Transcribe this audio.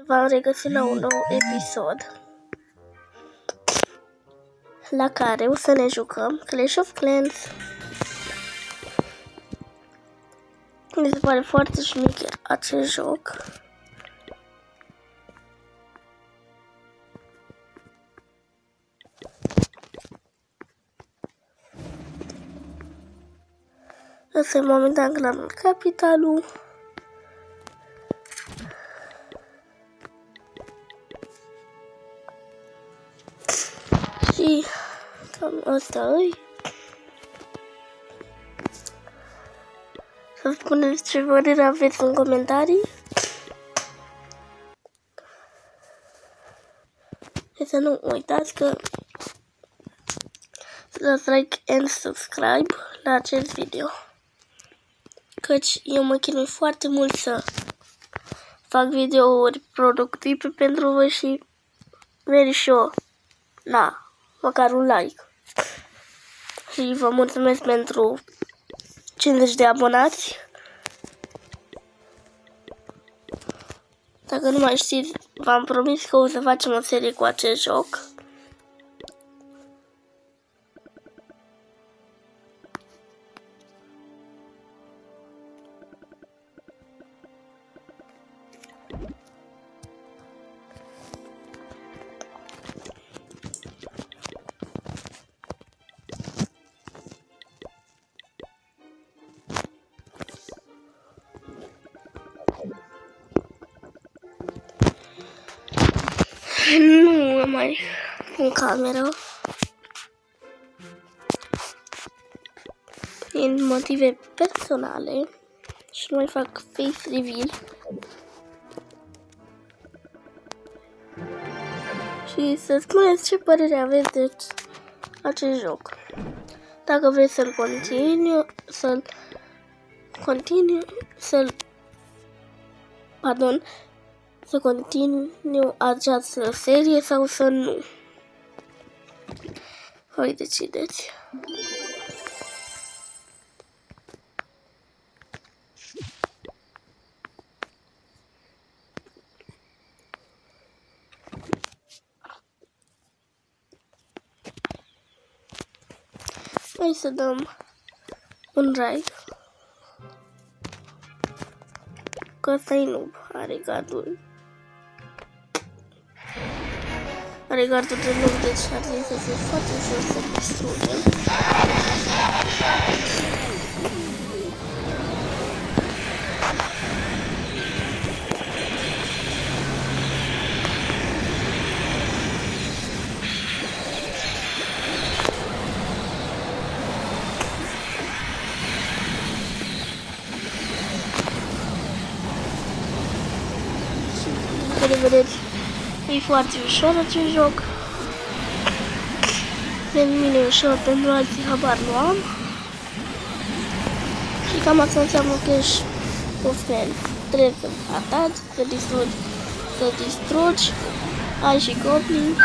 v-am regăsit la un nou episod la care o să ne jucăm Clash of Clans. Mi se pare foarte șmecher acest joc. Ăsta e momentan clanul Capitalul. Și cam asta îi. Să spuneți ce părere aveți în comentarii. Și să nu uitați că să dați like and subscribe la acest video. Căci eu mă chinui foarte mult să fac videouri productive pentru voi și merg și eu, măcar un like. Și vă mulțumesc pentru 50 de abonați. Dacă nu mai știți, v-am promis că o să facem o serie cu acest joc. Nu mai pun camera din motive personale și nu mai fac face reveal. Și să spuneți ce părere aveți de acest joc. Dacă vreți să continue această serie sau să nu. Voi decideți. Hai să dăm un like. Că ăsta-i noob, are gardul. Are gardul de noob, deci ar trebui să fie foarte ușor să distrugem. Vedeți, e foarte ușor acest joc. Pentru mine e ușor, pentru alții habar nu am. Și cam asta înseamnă Clash of Clans. Trebuie să ataci, să distrugi, ai și goblin.